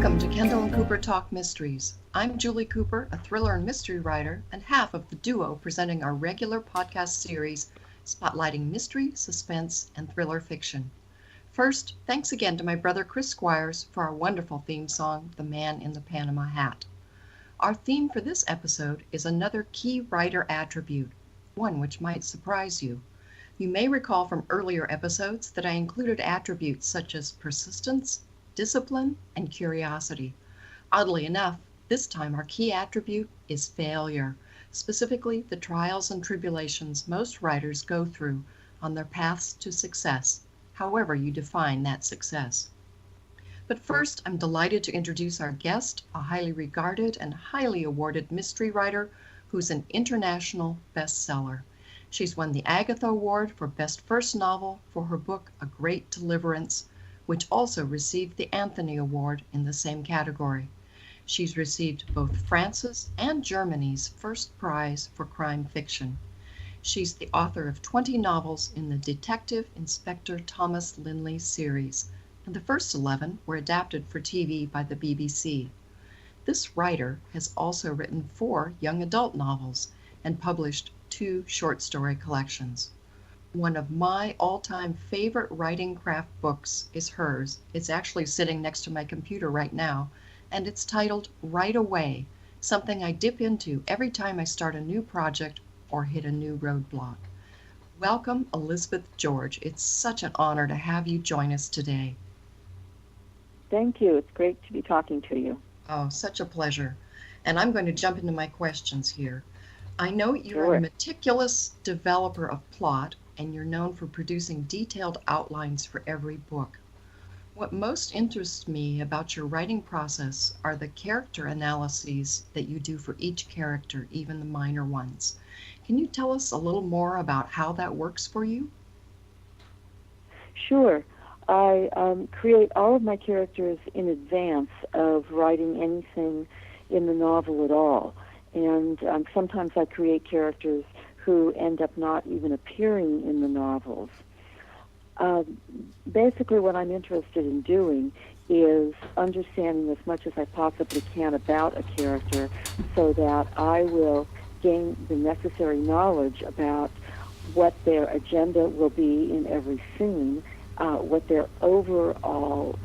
Welcome to Kendall and Cooper Talk Mysteries. I'm Julie Cooper, a thriller and mystery writer, and half of the duo presenting our regular podcast series spotlighting mystery, suspense, and thriller fiction. First, thanks again to my brother Chris Squires for our wonderful theme song, The Man in the Panama Hat. Our theme for this episode is another key writer attribute, one which might surprise you. You may recall from earlier episodes that I included attributes such as persistence, discipline, and curiosity. Oddly enough, this time our key attribute is failure, specifically the trials and tribulations most writers go through on their paths to success, however you define that success. But first, I'm delighted to introduce our guest, a highly regarded and highly awarded mystery writer who's an international bestseller. She's won the Agatha Award for Best First Novel for her book A Great Deliverance, which also received the Anthony Award in the same category. She's received both France's and Germany's first prize for crime fiction. She's the author of 20 novels in the Detective Inspector Thomas Linley series, and the first 11 were adapted for TV by the BBC. This writer has also written 4 young adult novels and published 2 short story collections. One of my all-time favorite writing craft books is hers. It's actually sitting next to my computer right now, and it's titled Right Away, something I dip into every time I start a new project or hit a new roadblock. Welcome, Elizabeth George. It's such an honor to have you join us today. Thank you. It's great to be talking to you. Oh, such a pleasure. And I'm going to jump into my questions here. I know you're Sure. a meticulous developer of plot, and you're known for producing detailed outlines for every book. What most interests me about your writing process are the character analyses that you do for each character, even the minor ones. Can you tell us a little more about how that works for you? Sure. I create all of my characters in advance of writing anything in the novel at all. And sometimes I create characters who end up not even appearing in the novels. Basically, what I'm interested in doing is understanding as much as I possibly can about a character so that I will gain the necessary knowledge about what their agenda will be in every scene, what their overall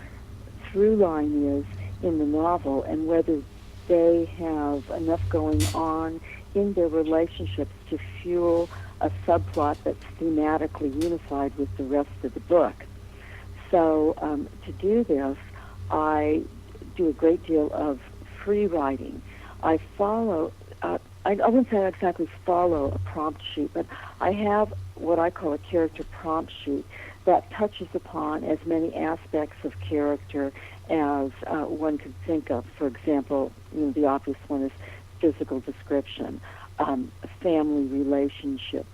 through line is in the novel, and whether they have enough going on in their relationships to fuel a subplot that's thematically unified with the rest of the book. So to do this, I do a great deal of free writing. I follow, I wouldn't say I exactly follow a prompt sheet, but I have what I call a character prompt sheet that touches upon as many aspects of character as one could think of. For example, the obvious one is physical description, family relationships,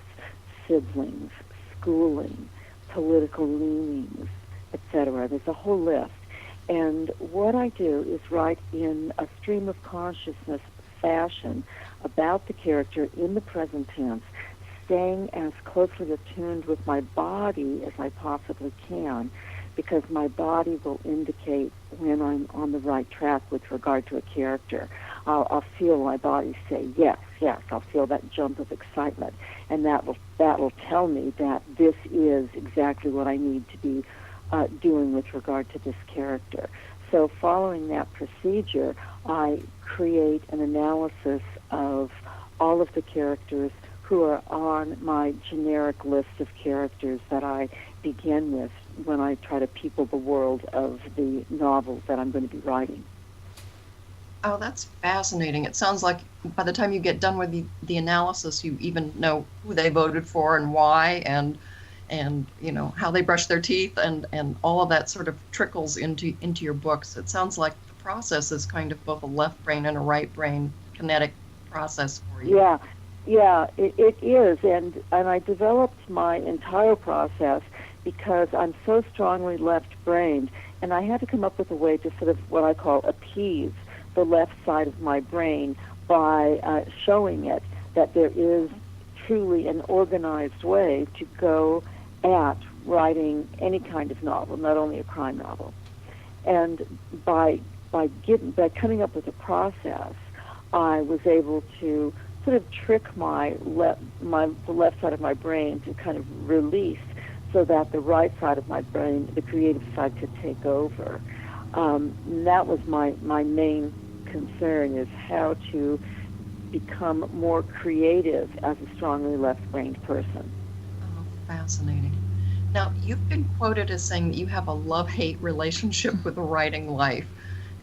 siblings, schooling, political leanings, etc. There's a whole list. And what I do is write in a stream of consciousness fashion about the character in the present tense, staying as closely attuned with my body as I possibly can, because my body will indicate when I'm on the right track with regard to a character. I'll feel my body say yes, yes. I'll feel that jump of excitement, and that will tell me that this is exactly what I need to be doing with regard to this character. So following that procedure, I create an analysis of all of the characters who are on my generic list of characters that I begin with when I try to people the world of the novel that I'm going to be writing. Oh, that's fascinating. It sounds like by the time you get done with the analysis, you even know who they voted for and why, and how they brush their teeth, and all of that sort of trickles into your books. It sounds like the process is kind of both a left brain and a right brain kinetic process for you. Yeah, it is, and I developed my entire process because I'm so strongly left-brained, and I had to come up with a way to sort of what I call appease the left side of my brain by showing it that there is truly an organized way to go at writing any kind of novel, not only a crime novel. And by by coming up with a process, I was able to sort of trick the left side of my brain to kind of release, so that the right side of my brain, the creative side, could take over. That was my main concern, is how to become more creative as a strongly left-brained person. Oh, fascinating. Now, you've been quoted as saying that you have a love-hate relationship with writing life.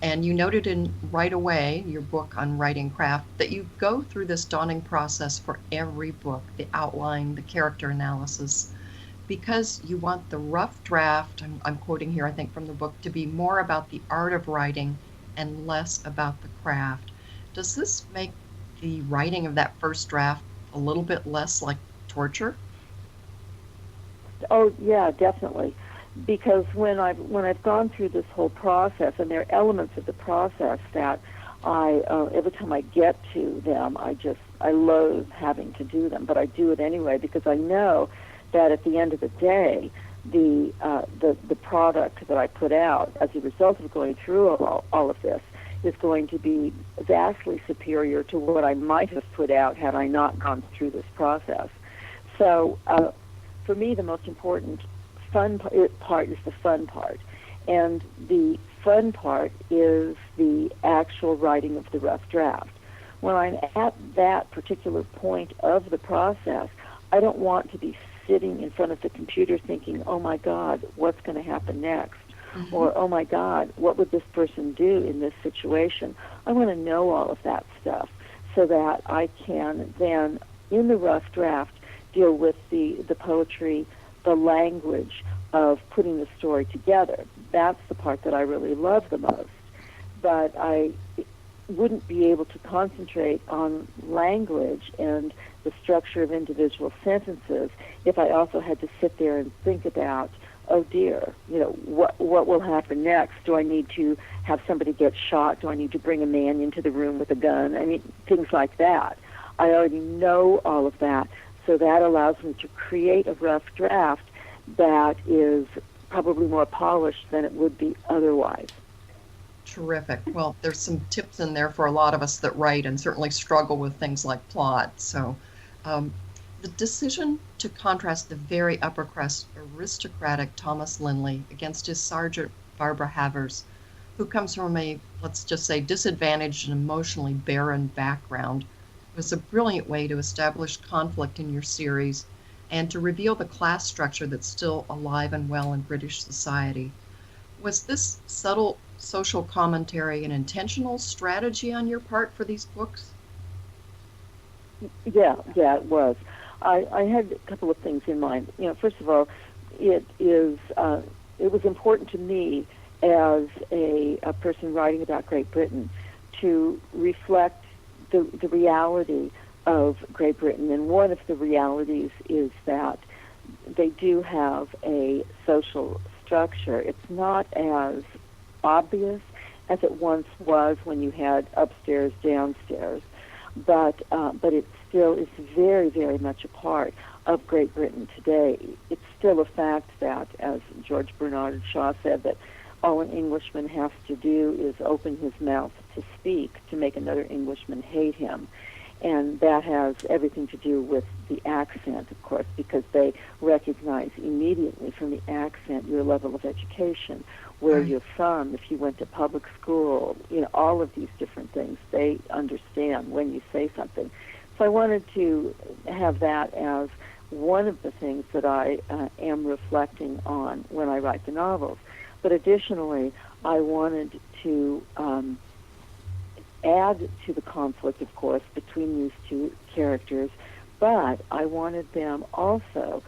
And you noted in Right Away, your book on writing craft, that you go through this daunting process for every book, the outline, the character analysis, because you want the rough draft, I'm quoting here, I think, from the book, to be more about the art of writing and less about the craft. Does this make the writing of that first draft a little bit less like torture? Oh yeah, definitely. Because when I've gone through this whole process, and there are elements of the process that I every time I get to them, I loathe having to do them, but I do it anyway, because I know that at the end of the day, the product that I put out as a result of going through all of this is going to be vastly superior to what I might have put out had I not gone through this process. So for me, the most important part is the fun part. And the fun part is the actual writing of the rough draft. When I'm at that particular point of the process, I don't want to be sitting in front of the computer thinking, oh my God, what's going to happen next? Mm-hmm. Or, oh my God, what would this person do in this situation? I want to know all of that stuff so that I can then, in the rough draft, deal with the poetry, the language of putting the story together. That's the part that I really love the most. But I wouldn't be able to concentrate on language and the structure of individual sentences if I also had to sit there and think about, oh dear, what will happen next? Do I need to have somebody get shot? Do I need to bring a man into the room with a gun? I mean, things like that. I already know all of that, so that allows me to create a rough draft that is probably more polished than it would be otherwise. Terrific. Well, there's some tips in there for a lot of us that write and certainly struggle with things like plot. So the decision to contrast the very upper crust aristocratic Thomas Linley against his Sergeant Barbara Havers, who comes from a, let's just say, disadvantaged and emotionally barren background, was a brilliant way to establish conflict in your series and to reveal the class structure that's still alive and well in British society. Was this subtle social commentary an intentional strategy on your part for these books? Yeah, it was. I had a couple of things in mind. First of all, it was important to me as a person writing about Great Britain to reflect the reality of Great Britain. And one of the realities is that they do have a social structure. It's not as obvious as it once was when you had upstairs, downstairs, but it still is very, very much a part of Great Britain today. It's still a fact that, as George Bernard Shaw said, that all an Englishman has to do is open his mouth to speak to make another Englishman hate him. And that has everything to do with the accent, of course, because they recognize immediately from the accent your level of education, where you're from, if you went to public school, all of these different things, they understand when you say something. So I wanted to have that as one of the things that I am reflecting on when I write the novels. But additionally, I wanted to add to the conflict, of course, between these two characters, but I wanted them also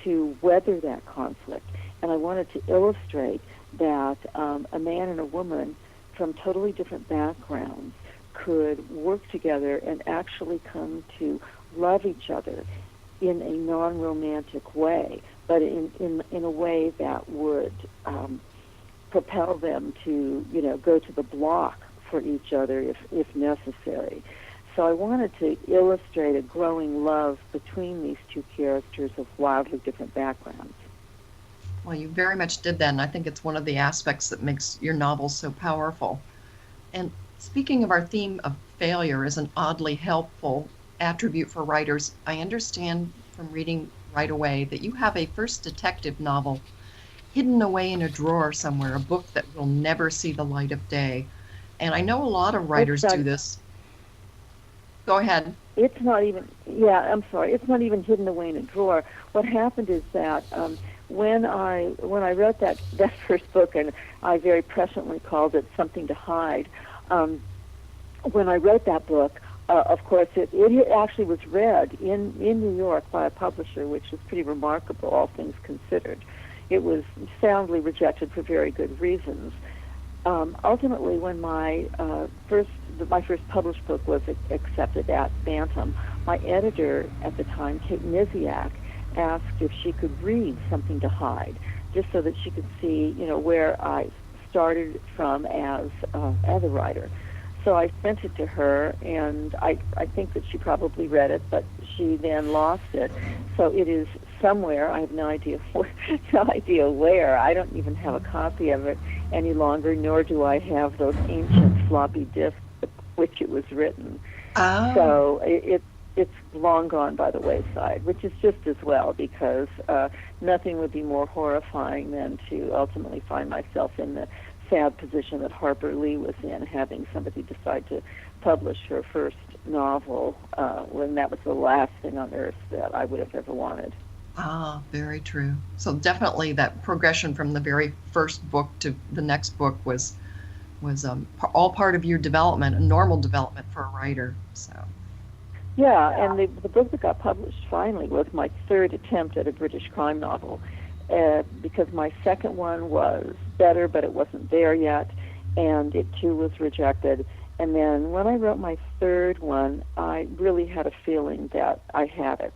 to weather that conflict. And I wanted to illustrate that a man and a woman from totally different backgrounds could work together and actually come to love each other in a non-romantic way, but in a way that would propel them to, go to the block for each other if necessary. So I wanted to illustrate a growing love between these two characters of wildly different backgrounds. Well, you very much did that, and I think it's one of the aspects that makes your novels so powerful. And speaking of our theme of failure as an oddly helpful attribute for writers, I understand from reading right away that you have a first detective novel hidden away in a drawer somewhere, a book that will never see the light of day. And I know a lot of It's writers not. do this. Go ahead. It's not even. Yeah, I'm sorry. It's not even hidden away in a drawer. What happened is that when I wrote that first book, and I very presciently called it Something to Hide. Um, when I wrote that book, of course, it actually was read in New York by a publisher, which is pretty remarkable, all things considered. It was soundly rejected for very good reasons. Ultimately, when my first published book was accepted at Bantam, my editor at the time, Kate Niziak, asked if she could read Something to Hide, just so that she could see, where I started from as a writer. So I sent it to her, and I think that she probably read it, but she then lost it. So it is somewhere. I have no idea no idea where. I don't even have a copy of it any longer, nor do I have those ancient floppy disks with which it was written. Oh, So it's long gone by the wayside, which is just as well, because nothing would be more horrifying than to ultimately find myself in the sad position that Harper Lee was in, having somebody decide to publish her first novel when that was the last thing on earth that I would have ever wanted. very true. So definitely that progression from the very first book to the next book was all part of your development, a normal development for a writer. So, Yeah, and the book that got published finally was my third attempt at a British crime novel, because my second one was better, but it wasn't there yet, and it too was rejected. And then when I wrote my third one, I really had a feeling that I had it,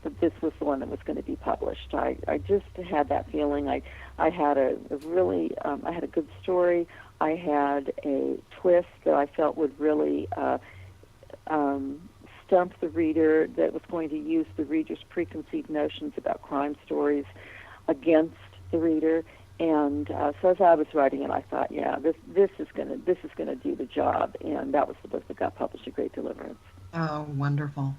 that this was the one that was going to be published. I just had that feeling. I had a really, I had a good story. I had a twist that I felt would really stump the reader, that was going to use the reader's preconceived notions about crime stories against the reader. And so as I was writing it, I thought, yeah, this is gonna do the job. And that was the book that got published, A Great Deliverance. oh, wonderful.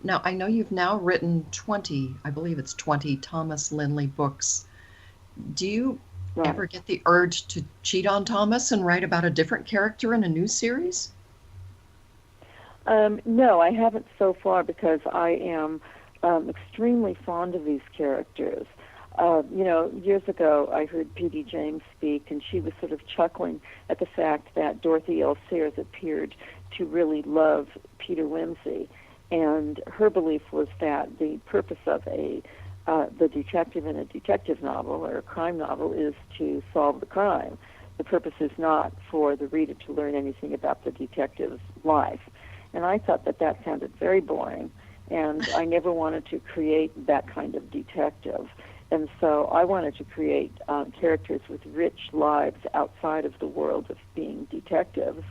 Now, I know you've now written 20, I believe it's 20 Thomas Lindley books. Do you Right. ever get the urge to cheat on Thomas and write about a different character in a new series? No, I haven't so far, because I am extremely fond of these characters. Years ago, I heard P.D. James speak, and she was sort of chuckling at the fact that Dorothy L. Sayers appeared to really love Peter Wimsey, and her belief was that the purpose of the detective in a detective novel or a crime novel is to solve the crime. The purpose is not for the reader to learn anything about the detective's life. And I thought that sounded very boring, and I never wanted to create that kind of detective. And so I wanted to create characters with rich lives outside of the world of being detectives.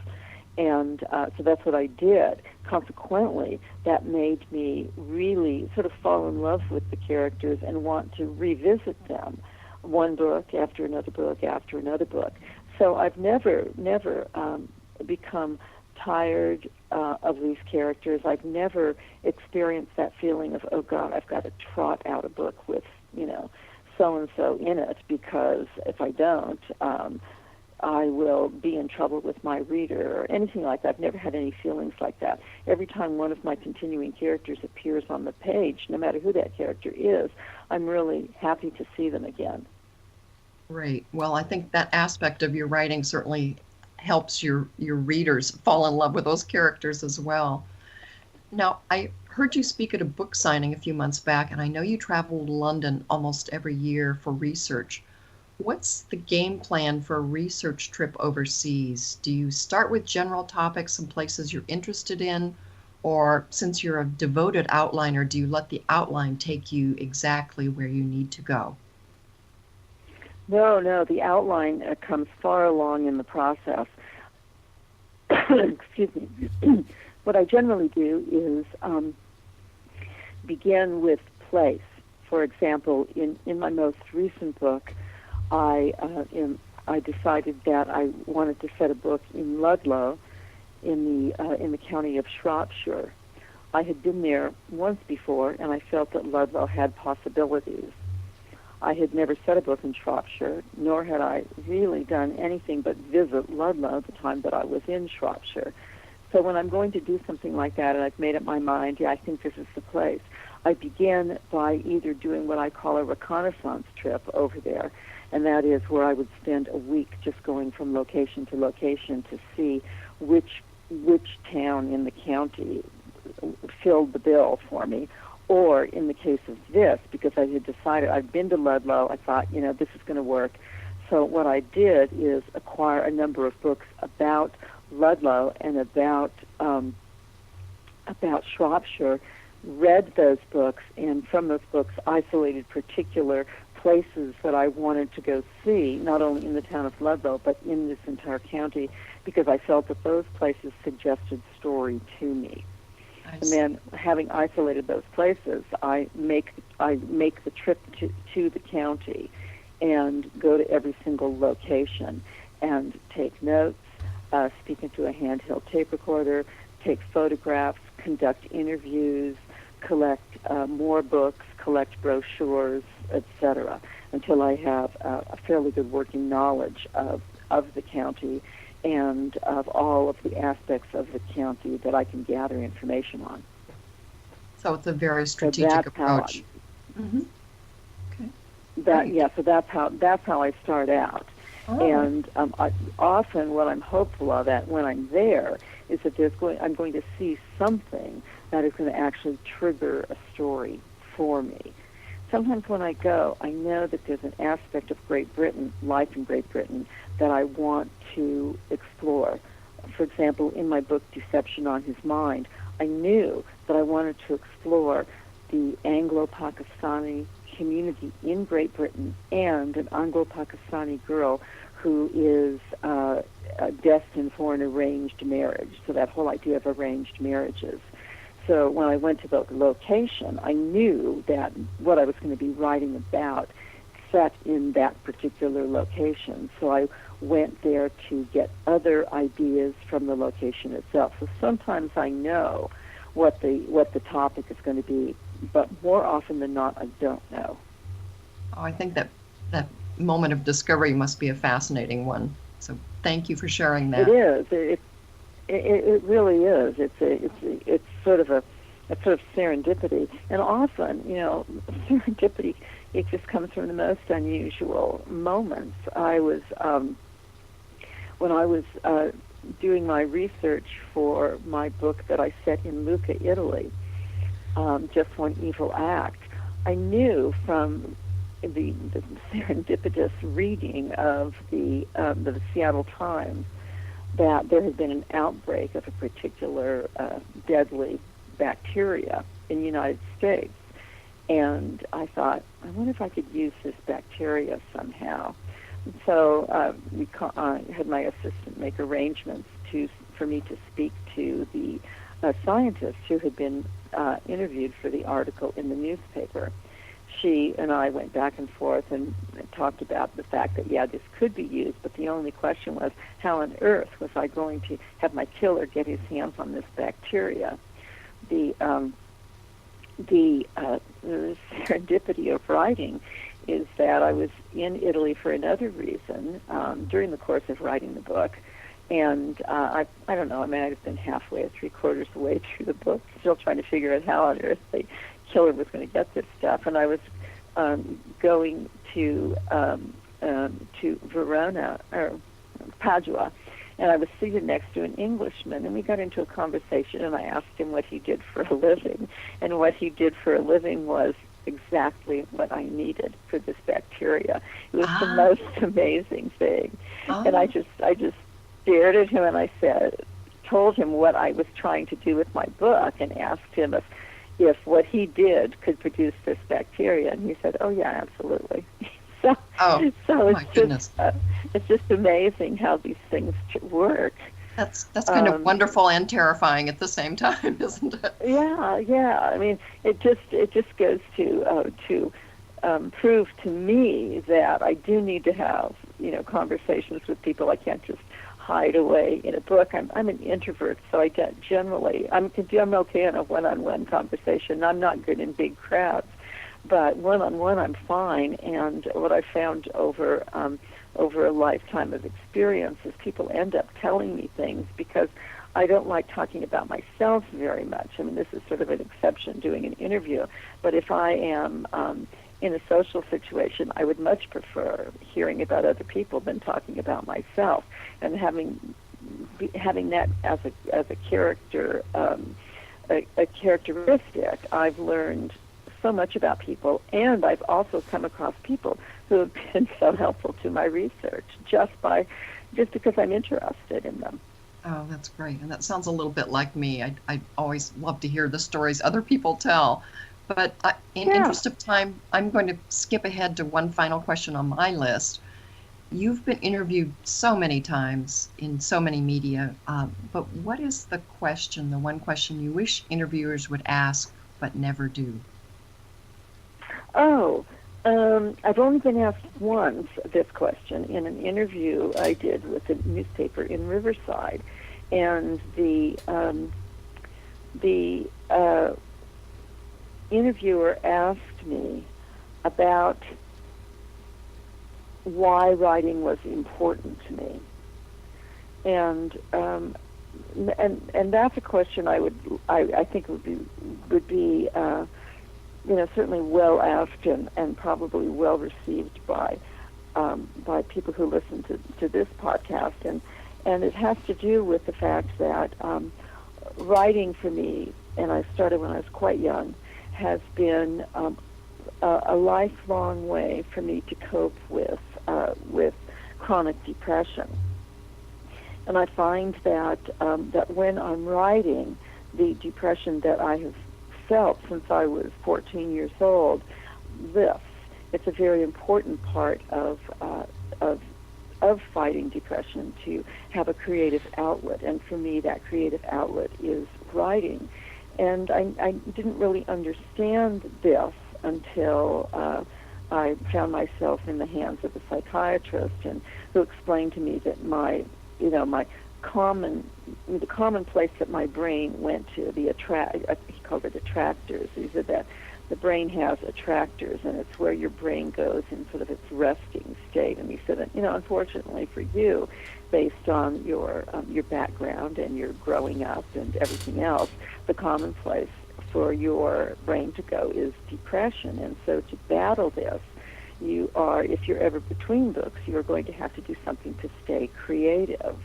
And so that's what I did. Consequently, that made me really sort of fall in love with the characters and want to revisit them, one book after another book after another book. So I've never become tired of these characters. I've never experienced that feeling of, oh God, I've got to trot out a book with, so-and-so in it, because if I don't, I will be in trouble with my reader or anything like that. I've never had any feelings like that. Every time one of my continuing characters appears on the page, no matter who that character is, I'm really happy to see them again. Great. Well, I think that aspect of your writing certainly helps your readers fall in love with those characters as well. Now, I heard you speak at a book signing a few months back, and I know you travel to London almost every year for research. What's the game plan for a research trip overseas? Do you start with general topics and places you're interested in, or since you're a devoted outliner, do you let the outline take you exactly where you need to go? No, the outline comes far along in the process. Excuse me. What I generally do is begin with place. For example, in my most recent book, I I decided that I wanted to set a book in Ludlow, in the county of Shropshire. I had been there once before, and I felt that Ludlow had possibilities. I had never set a book in Shropshire, nor had I really done anything but visit Ludlow the time that I was in Shropshire. So when I'm going to do something like that, and I've made up my mind, yeah, I think this is the place, I begin by either doing what I call a reconnaissance trip over there, and that is where I would spend a week just going from location to location to see which town in the county filled the bill for me. Or in the case of this, because I had decided, I'd been to Ludlow, I thought, this is going to work. So what I did is acquire a number of books about Ludlow and about Shropshire, read those books, and from those books isolated particular places that I wanted to go see, not only in the town of Ludlow, but in this entire county, because I felt that those places suggested story to me. And then, having isolated those places, I make the trip to the county and go to every single location and take notes, speak into a handheld tape recorder, take photographs, conduct interviews, collect more books, collect brochures, etc., until I have a fairly good working knowledge of the county and of all of the aspects of the county that I can gather information on. So it's a very strategic approach. Okay. So that's how I start out. Oh. And often what I'm hopeful of when I'm there is that I'm going to see something that is going to actually trigger a story for me. Sometimes when I go, I know that there's an aspect of Great Britain, life in Great Britain, that I want to explore. For example, in my book, Deception on His Mind, I knew that I wanted to explore the Anglo-Pakistani community in Great Britain and an Anglo-Pakistani girl who is destined for an arranged marriage, so that whole idea of arranged marriages. So when I went to the location, I knew that what I was going to be writing about set in that particular location. So I went there to get other ideas from the location itself. So sometimes I know what the topic is going to be, but more often than not, I don't know. Oh, I think that moment of discovery must be a fascinating one. So thank you for sharing that. It is. It really is. It's sort of serendipity, and often, serendipity, it just comes from the most unusual moments. I was when I was doing my research for my book that I set in Lucca, Italy, Just One Evil Act. I knew from the serendipitous reading of the Seattle Times that there had been an outbreak of a particular deadly bacteria in the United States. And I thought, I wonder if I could use this bacteria somehow. And so I had my assistant make arrangements for me to speak to the scientists who had been interviewed for the article in the newspaper. She and I went back and forth and talked about the fact that, yeah, this could be used, but the only question was, how on earth was I going to have my killer get his hands on this bacteria? The serendipity of writing is that I was in Italy for another reason during the course of writing the book, and I don't know, I might have been halfway or three-quarters of the way through the book, still trying to figure out how on earth the killer was going to get this stuff, and I was going to Verona, or Padua, and I was seated next to an Englishman, and we got into a conversation, and I asked him what he did for a living, and what he did for a living was exactly what I needed for this bacteria. It was the most amazing thing. And I just stared at him, and I told him what I was trying to do with my book, and asked him if what he did could produce this bacteria, and he said, "Oh yeah, absolutely." So it's just amazing how these things work. That's kind of wonderful and terrifying at the same time, isn't it? Yeah. I mean, it just goes to prove to me that I do need to have conversations with people. I can't just hide away in a book. I'm an introvert, so I generally I'm okay in a one-on-one conversation. I'm not good in big crowds, but one-on-one I'm fine. And what I found over a lifetime of experience is people end up telling me things because I don't like talking about myself very much. I mean, this is sort of an exception doing an interview, but if I am in a social situation, I would much prefer hearing about other people than talking about myself. And having that as a character, a characteristic, I've learned so much about people, and I've also come across people who have been so helpful to my research just because I'm interested in them. Oh, that's great. And that sounds a little bit like me. I always love to hear the stories other people tell. But in interest of time, I'm going to skip ahead to one final question on my list. You've been interviewed so many times in so many media, but what is the one question you wish interviewers would ask but never do? Oh, I've only been asked once this question in an interview I did with a newspaper in Riverside, and the interviewer asked me about why writing was important to me, and that's a question I think would be certainly well asked and probably well received by people who listen to this podcast, and it has to do with the fact that writing for me, and I started when I was quite young, has been a lifelong way for me to cope with chronic depression. And I find that when I'm writing, the depression that I have felt since I was 14 years old lifts. It's a very important part of fighting depression to have a creative outlet, and for me that creative outlet is writing. And I didn't really understand this until I found myself in the hands of a psychiatrist, and who explained to me that the common place that my brain went to, he called it attractors. He said that the brain has attractors, and it's where your brain goes in sort of its resting state. And he said that, unfortunately for you, based on your background and your growing up and everything else, the common place for your brain to go is depression. And so to battle this, if you're ever between books, you're going to have to do something to stay creative.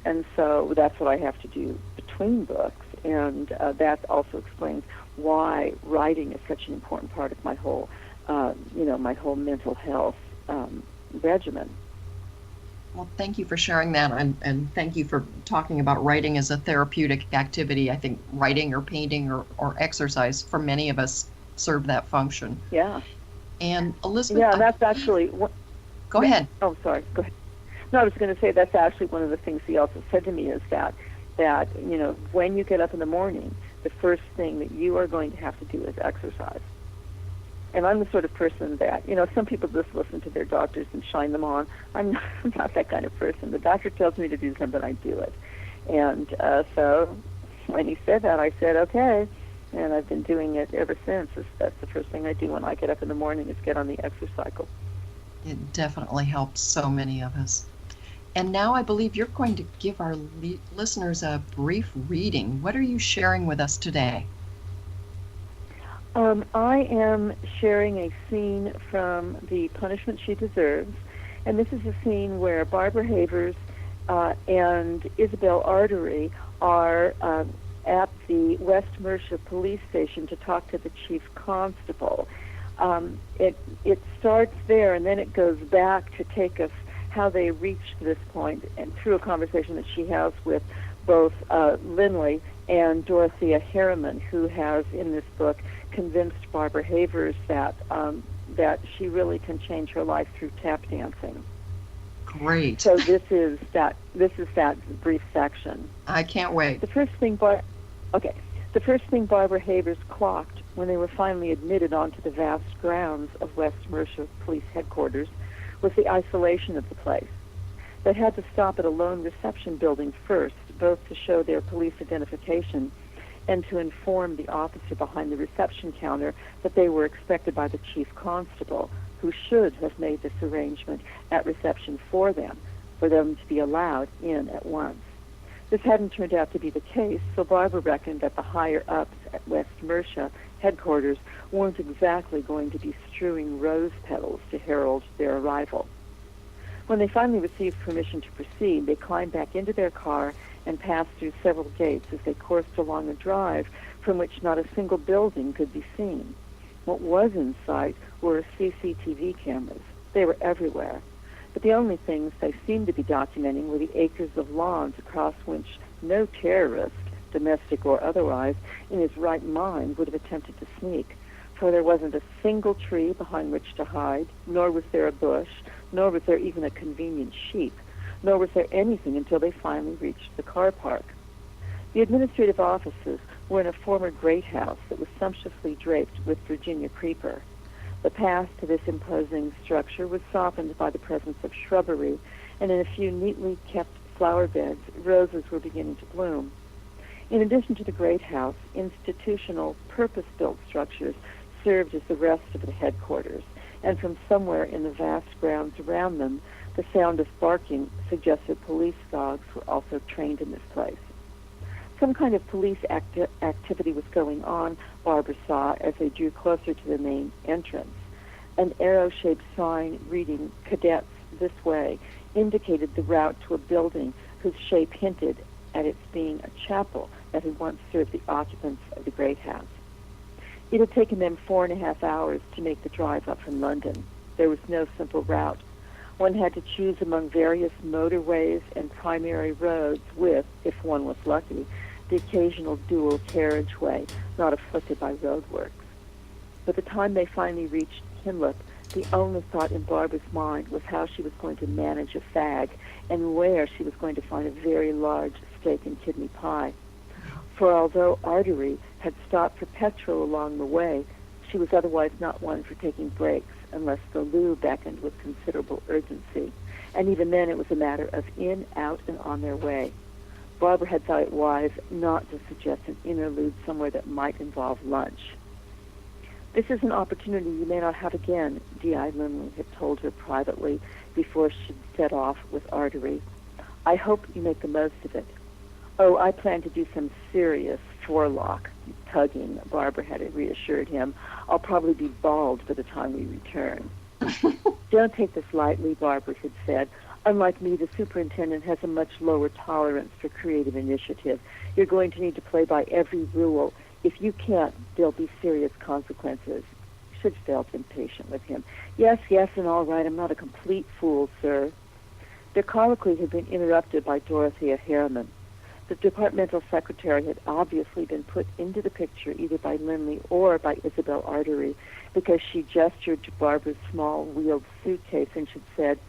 And so that's what I have to do between books, and that also explains why writing is such an important part of my whole, my whole mental health regimen. Well, thank you for sharing that, and thank you for talking about writing as a therapeutic activity. I think writing or painting or exercise, for many of us, serve that function. Yeah. And Elizabeth... Yeah, that's actually... Go ahead. Oh, sorry. Go ahead. No, I was going to say that's actually one of the things he also said to me is that when you get up in the morning, the first thing that you are going to have to do is exercise. And I'm the sort of person that, some people just listen to their doctors and shine them on. I'm not that kind of person. The doctor tells me to do something, I do it. And so when he said that, I said, okay. And I've been doing it ever since. That's the first thing I do when I get up in the morning is get on the exercise cycle. It definitely helps so many of us. And now I believe you're going to give our listeners a brief reading. What are you sharing with us today? I am sharing a scene from The Punishment She Deserves, and this is a scene where Barbara Havers and Isabel Artery are at the West Mercia police station to talk to the chief constable. It starts there, and then it goes back to take us how they reached this point, and through a conversation that she has with both Lindley and Dorothea Harriman, who has in this book convinced Barbara Havers that she really can change her life through tap dancing. Great. So this is that brief section. I can't wait. The first thing Barbara Havers clocked when they were finally admitted onto the vast grounds of West Mercia Police Headquarters was the isolation of the place. They had to stop at a lone reception building first, both to show their police identification and to inform the officer behind the reception counter that they were expected by the chief constable, who should have made this arrangement at reception for them to be allowed in at once. This hadn't turned out to be the case, so Barbara reckoned that the higher-ups at West Mercia headquarters weren't exactly going to be strewing rose petals to herald their arrival. When they finally received permission to proceed, they climbed back into their car and passed through several gates as they coursed along a drive from which not a single building could be seen. What was in sight were CCTV cameras. They were everywhere. But the only things they seemed to be documenting were the acres of lawns across which no terrorist, domestic or otherwise, in his right mind would have attempted to sneak, for there wasn't a single tree behind which to hide, nor was there a bush, nor was there even a convenient sheep, nor was there anything until they finally reached the car park. The administrative offices were in a former great house that was sumptuously draped with Virginia creeper. The path to this imposing structure was softened by the presence of shrubbery, and in a few neatly kept flower beds, roses were beginning to bloom. In addition to the great house, institutional, purpose-built structures served as the rest of the headquarters, and from somewhere in the vast grounds around them, the sound of barking suggested police dogs were also trained in this place. Some kind of police activity was going on, Barbara saw, as they drew closer to the main entrance. An arrow-shaped sign reading, "Cadets, this way," indicated the route to a building whose shape hinted at its being a chapel that had once served the occupants of the great house. It had taken them 4.5 hours to make the drive up from London. There was no simple route. One had to choose among various motorways and primary roads with, if one was lucky, the occasional dual carriageway not afflicted by roadworks. By the time they finally reached Hinlip, the only thought in Barbara's mind was how she was going to manage a fag and where she was going to find a very large steak and kidney pie. For although Artery had stopped for petrol along the way, she was otherwise not one for taking breaks unless the loo beckoned with considerable urgency, and even then it was a matter of in, out, and on their way. Barbara had thought it wise not to suggest an interlude somewhere that might involve lunch. "This is an opportunity you may not have again," D.I. Lindley had told her privately before she'd set off with Artery. "I hope you make the most of it." "Oh, I plan to do some serious forelock tugging," Barbara had reassured him. "I'll probably be bald by the time we return." "Don't take this lightly," Barbara had said. "Unlike me, the superintendent has a much lower tolerance for creative initiative. You're going to need to play by every rule. If you can't, there'll be serious consequences." She felt impatient with him. Yes, and all right. I'm not a complete fool, sir." Their colloquy had been interrupted by Dorothea Harriman. The departmental secretary had obviously been put into the picture either by Lindley or by Isabel Artery, because she gestured to Barbara's small wheeled suitcase and she said,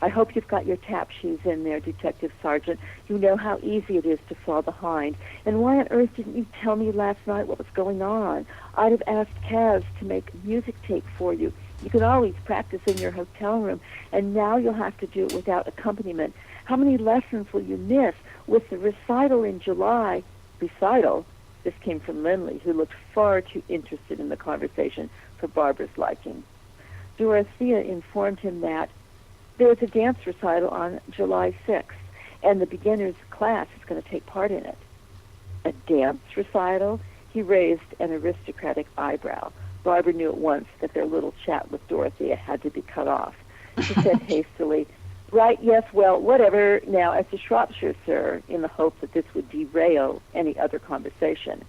"I hope you've got your tap shoes in there, Detective Sergeant. You know how easy it is to fall behind. And why on earth didn't you tell me last night what was going on? I'd have asked Kaz to make a music tape for you. You can always practice in your hotel room, and now you'll have to do it without accompaniment. How many lessons will you miss with the recital in July?" Recital? This came from Lindley, who looked far too interested in the conversation for Barbara's liking. Dorothea informed him that there's a dance recital on July 6th, and the beginners class is going to take part in it. A dance recital? He raised an aristocratic eyebrow. Barbara knew at once that their little chat with Dorothea had to be cut off. She said hastily, "Right, yes, well, whatever. Now, as to Shropshire, sir," in the hope that this would derail any other conversation.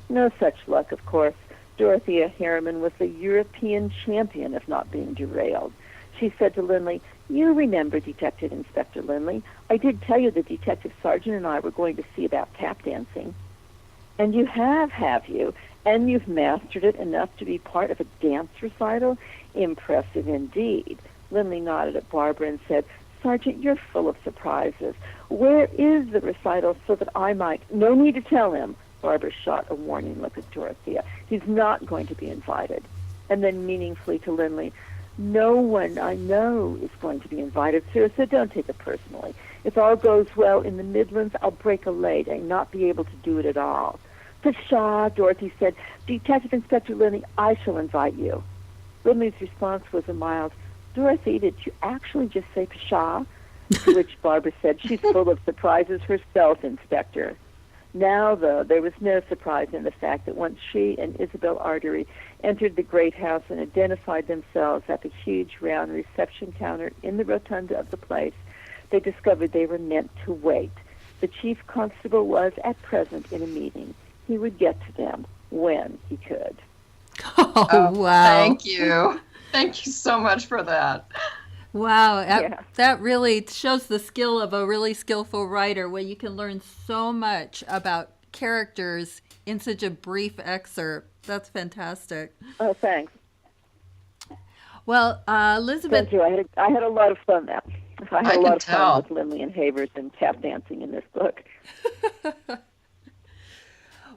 No such luck, of course. Dorothea Harriman was the European champion of not being derailed. She said to Lindley, "You remember, Detective Inspector Lindley, I did tell you the detective sergeant and I were going to see about tap dancing." "And you have you? And you've mastered it enough to be part of a dance recital? Impressive indeed." Lindley nodded at Barbara and said, "Sergeant, you're full of surprises. Where is the recital so that I might—" "No need to tell him." Barbara shot a warning look at Dorothea. "He's not going to be invited." And then meaningfully to Lindley, no one I know is going to be invited, sir, so don't take it personally. If all goes well in the Midlands, I'll break a leg and not be able to do it at all. Pshaw, Dorothy said. Detective Inspector Lindley, I shall invite you. Lindley's response was a mild, Dorothy, did you actually just say pshaw? To which Barbara said, she's full of surprises herself, Inspector. Now, though, there was no surprise in the fact that once she and Isabel Artery entered the great house and identified themselves at the huge round reception counter in the rotunda of the place, they discovered they were meant to wait. The chief constable was, at present, in a meeting. He would get to them when he could. Oh, wow. Thank you. Thank you so much for that. Wow, that really shows the skill of a really skillful writer, where you can learn so much about characters in such a brief excerpt. That's fantastic. Oh, thanks. Well, Elizabeth. Thank you. I had a lot of fun now. I had a lot of fun tell. with Lindley and Havers and tap dancing in this book.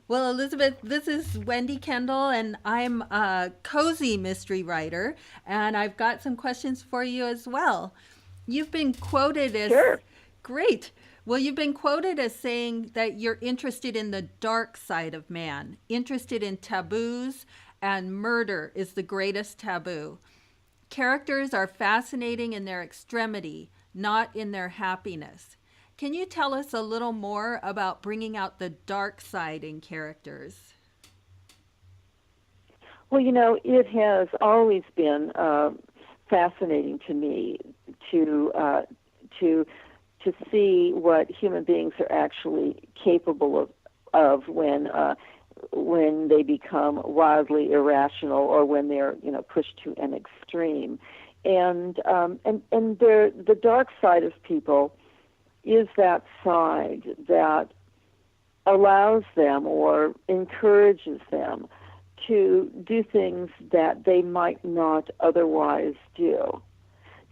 Well, Elizabeth, this is Wendy Kendall, and I'm a cozy mystery writer, and I've got some questions for you as well. You've been quoted as... Sure. Great. Well, you've been quoted as saying that you're interested in the dark side of man, interested in taboos, and murder is the greatest taboo. Characters are fascinating in their extremity, not in their happiness. Can you tell us a little more about bringing out the dark side in characters? Well, it has always been fascinating to me to see what human beings are actually capable of when they become wildly irrational or when they're pushed to an extreme, and the dark side of people is that side that allows them or encourages them to do things that they might not otherwise do.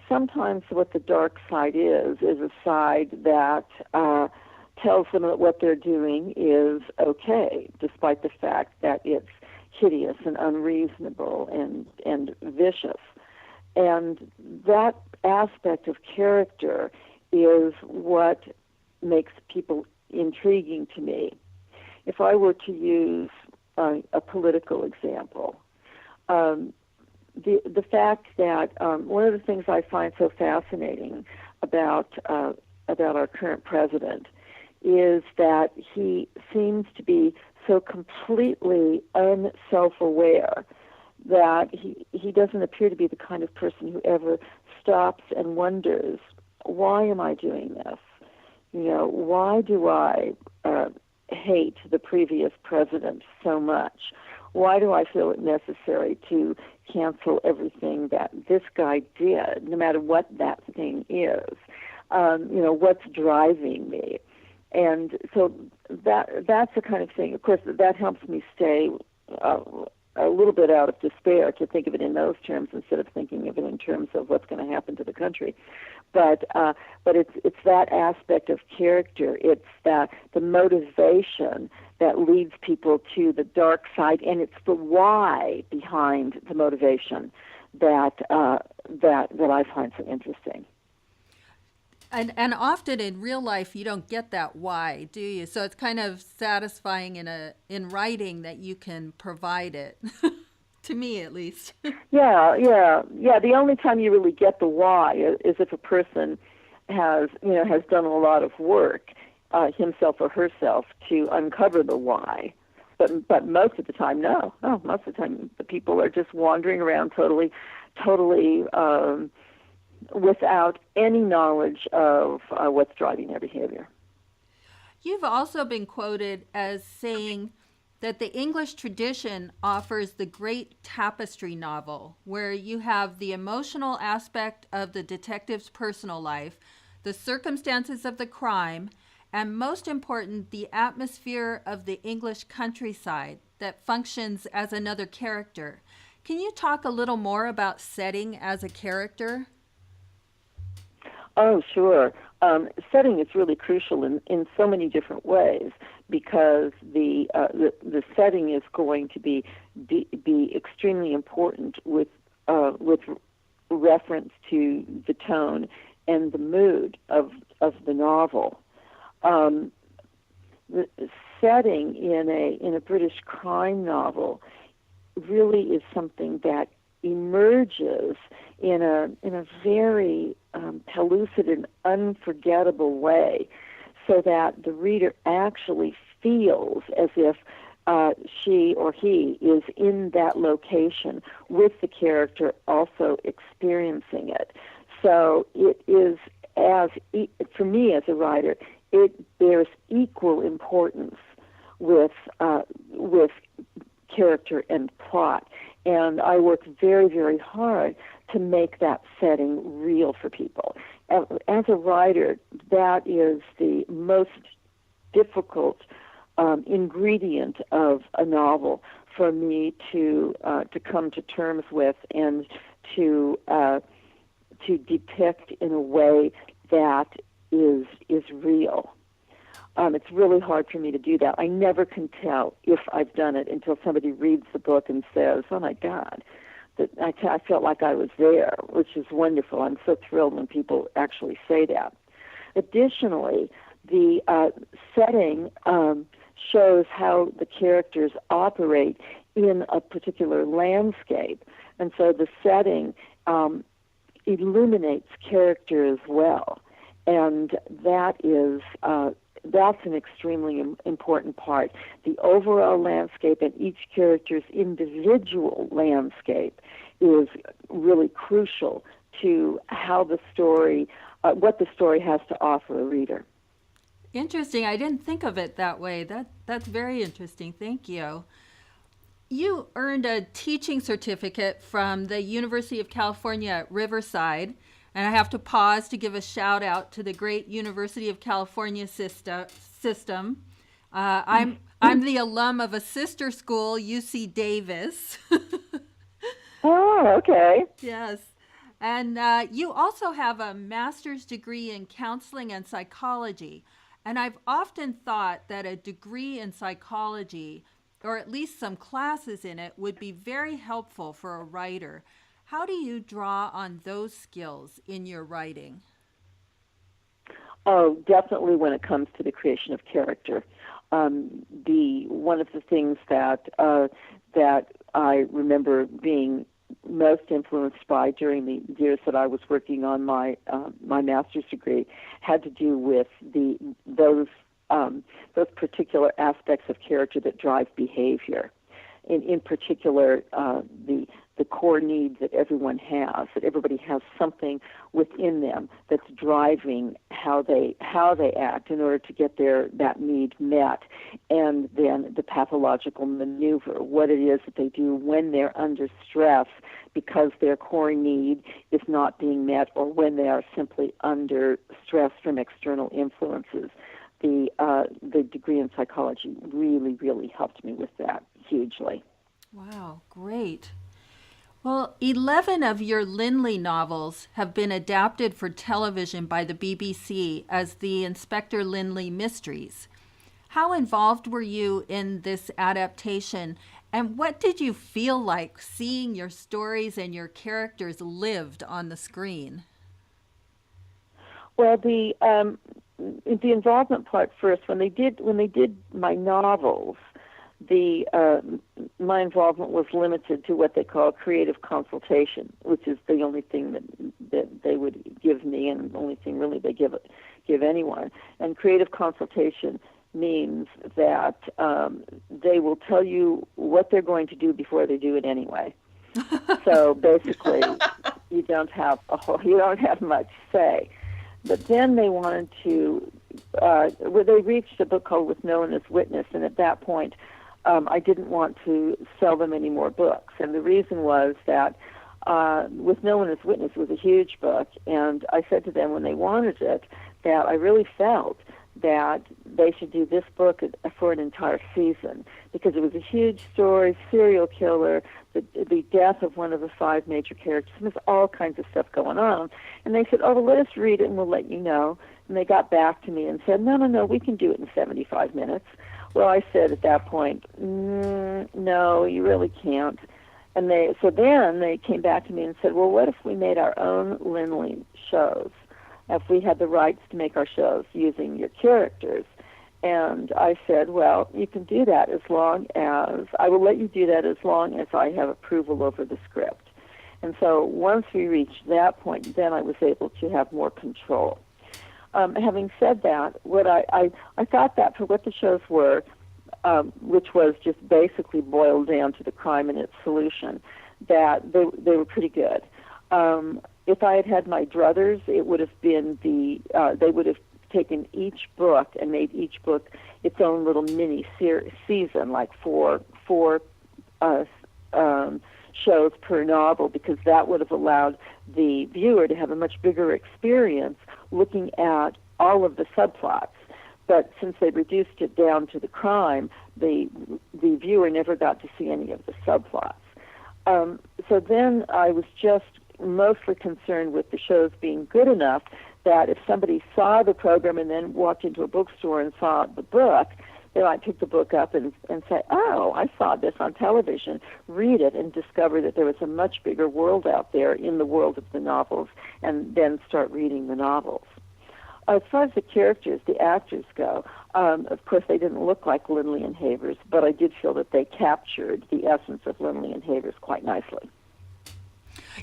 Sometimes what the dark side is a side that tells them that what they're doing is okay, despite the fact that it's hideous and unreasonable and vicious. And that aspect of character is what makes people intriguing to me. If I were to use a political example, the fact that one of the things I find so fascinating about our current president is that he seems to be so completely unself-aware that he doesn't appear to be the kind of person who ever stops and wonders, why am I doing this? Why do I hate the previous president so much? Why do I feel it necessary to cancel everything that this guy did, no matter what that thing is? What's driving me? And so that's the kind of thing. Of course, that helps me stay a little bit out of despair to think of it in those terms instead of thinking of it in terms of what's going to happen to the country. But it's that aspect of character. It's the motivation that leads people to the dark side, and it's the why behind the motivation that I find so interesting. And often in real life you don't get that why, do you? So it's kind of satisfying in writing that you can provide it. To me, at least. Yeah. The only time you really get the why is if a person has done a lot of work, himself or herself, to uncover the why. But most of the time, no. Most of the time, the people are just wandering around totally without any knowledge of what's driving their behavior. You've also been quoted as saying that the English tradition offers the great tapestry novel, where you have the emotional aspect of the detective's personal life, the circumstances of the crime, and most important, the atmosphere of the English countryside that functions as another character. Can you talk a little more about setting as a character? Oh, sure. Setting is really crucial in so many different ways, because the setting is going to be extremely important with reference to the tone and the mood of the novel. The setting in a British crime novel really is something that emerges in a very pellucid and unforgettable way, so that the reader actually feels as if she or he is in that location with the character also experiencing it. So it is, for me as a writer, it bears equal importance with character and plot. And I work very, very hard to make that setting real for people. As a writer, that is the most difficult ingredient of a novel for me to come to terms with and to depict in a way that is real. It's really hard for me to do that. I never can tell if I've done it until somebody reads the book and says, "Oh my God, that I felt like I was there," which is wonderful. I'm so thrilled when people actually say that. Additionally, the setting shows how the characters operate in a particular landscape, and so the setting illuminates character as well, and that's an extremely important part. The overall landscape and each character's individual landscape is really crucial to how the story, what the story has to offer a reader. Interesting. I didn't think of it that way. That's very interesting. Thank you. You earned a teaching certificate from the University of California at Riverside. And I have to pause to give a shout out to the great University of California system. I'm the alum of a sister school, UC Davis. Oh, okay. Yes. And you also have a master's degree in counseling and psychology. And I've often thought that a degree in psychology, or at least some classes in it, would be very helpful for a writer. How do you draw on those skills in your writing? Oh, definitely when it comes to the creation of character. One of the things that I remember being most influenced by during the years that I was working on my master's degree had to do with those particular aspects of character that drive behavior. In particular, the core needs that everyone has, that everybody has something within them that's driving how they act in order to get that need met, and then the pathological maneuver, what it is that they do when they're under stress because their core need is not being met, or when they are simply under stress from external influences. The degree in psychology really, really helped me with that hugely. Wow, great. Well, 11 of your Linley novels have been adapted for television by the BBC as the Inspector Linley Mysteries. How involved were you in this adaptation, and what did you feel like seeing your stories and your characters lived on the screen? Well, the involvement part first. When they did my novels, my involvement was limited to what they call creative consultation, which is the only thing that they would give me, and the only thing really they give anyone. And creative consultation means that they will tell you what they're going to do before they do it anyway. So basically, you don't have much say. But then they wanted to, they reached a book called With No One as Witness, and at that point, I didn't want to sell them any more books. And the reason was that With No One as Witness was a huge book, and I said to them when they wanted it that I really felt that they should do this book for an entire season, because it was a huge story, serial killer, the death of one of the 5 major characters, and there's all kinds of stuff going on. And they said, "Oh, well, let us read it and we'll let you know." And they got back to me and said, no, we can do it in 75 minutes. Well, I said at that point, no, you really can't. And then they came back to me and said, well, what if we made our own Linley shows? If we had the rights to make our shows using your characters? And I said, well, you can do that I will let you do that as long as I have approval over the script. And so once we reached that point, then I was able to have more control. Having said that, what I thought that for what the shows were, which was just basically boiled down to the crime and its solution, that they were pretty good. If I had had my druthers, it would have been they would have taken each book and made each book its own little mini season, like four shows per novel, because that would have allowed the viewer to have a much bigger experience looking at all of the subplots. But since they reduced it down to the crime, the viewer never got to see any of the subplots. So then I was just mostly concerned with the shows being good enough that if somebody saw the program and then walked into a bookstore and saw the book, they might pick the book up and say, oh, I saw this on television, read it, and discover that there was a much bigger world out there in the world of the novels, and then start reading the novels. As far as the characters, the actors go, of course they didn't look like Linley and Havers, but I did feel that they captured the essence of Linley and Havers quite nicely.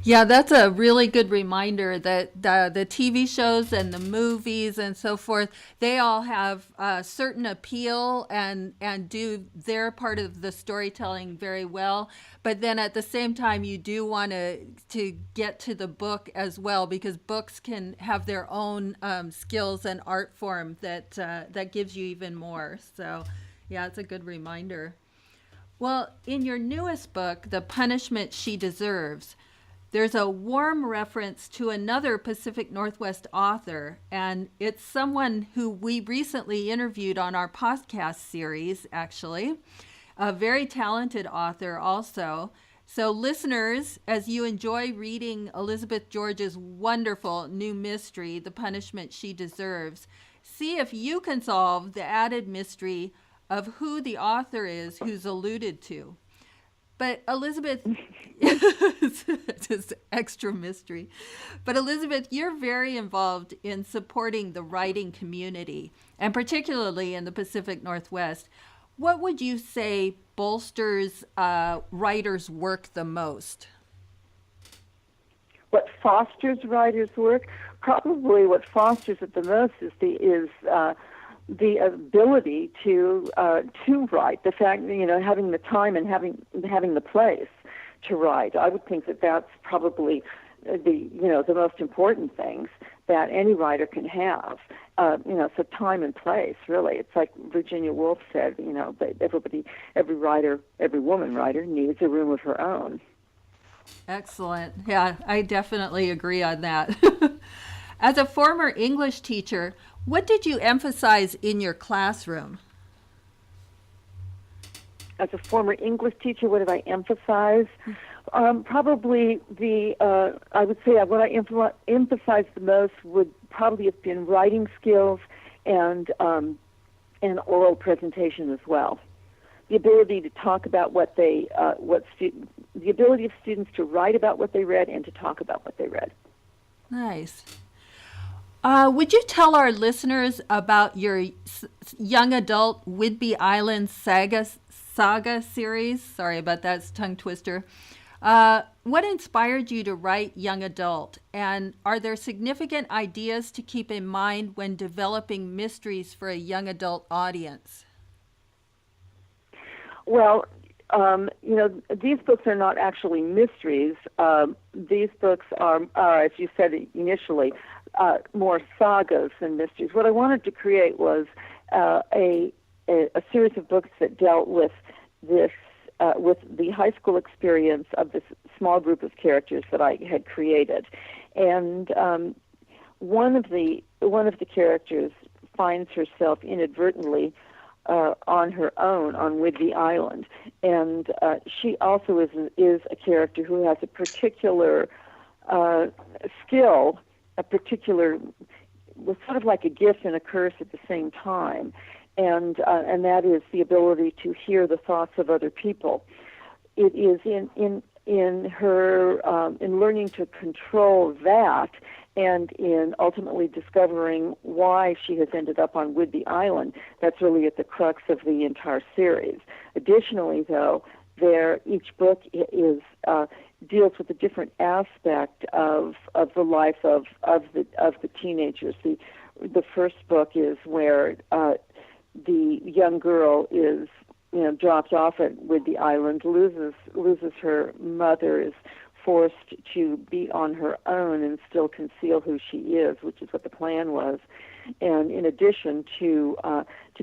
Yeah, that's a really good reminder that the TV shows and the movies and so forth, they all have a certain appeal and do their part of the storytelling very well. But then at the same time, you do want to get to the book as well, because books can have their own skills and art form that gives you even more. So, yeah, it's a good reminder. Well, in your newest book, The Punishment She Deserves, there's a warm reference to another Pacific Northwest author, and it's someone who we recently interviewed on our podcast series, actually, a very talented author also. So listeners, as you enjoy reading Elizabeth George's wonderful new mystery, The Punishment She Deserves, see if you can solve the added mystery of who the author is who's alluded to. But Elizabeth, it's just extra mystery. But Elizabeth, you're very involved in supporting the writing community, and particularly in the Pacific Northwest. What would you say bolsters writers' work the most? What fosters writers' work? Probably what fosters it the most is the ability to write, the fact, having the time and having the place to write. I would think that that's probably the most important things that any writer can have. So time and place, really. It's like Virginia Woolf said, every woman writer needs a room of her own. Excellent. Yeah, I definitely agree on that. As a former English teacher, what did you emphasize in your classroom? As a former English teacher, what did I emphasize? Probably I would say what I emphasized the most would probably have been writing skills and oral presentation as well. The ability to talk about the ability of students to write about what they read and to talk about what they read. Nice. Would you tell our listeners about your young adult Whidbey Island saga series? Sorry about that, it's a tongue twister. What inspired you to write young adult? And are there significant ideas to keep in mind when developing mysteries for a young adult audience? Well, these books are not actually mysteries. These books are, as you said initially, more sagas than mysteries. What I wanted to create was a series of books that dealt with this, with the high school experience of this small group of characters that I had created, and one of the characters finds herself inadvertently on her own on Whidbey Island, and she also is a character who has a particular skill, was sort of like a gift and a curse at the same time, and that is the ability to hear the thoughts of other people. It is in in learning to control that, and in ultimately discovering why she has ended up on Whidbey Island, that's really at the crux of the entire series. Additionally, though, each book is deals with a different aspect of the life of the teenagers. The first book is where the young girl is dropped off at Whidbey Island, loses her mother, is forced to be on her own and still conceal who she is, which is what the plan was. And in addition to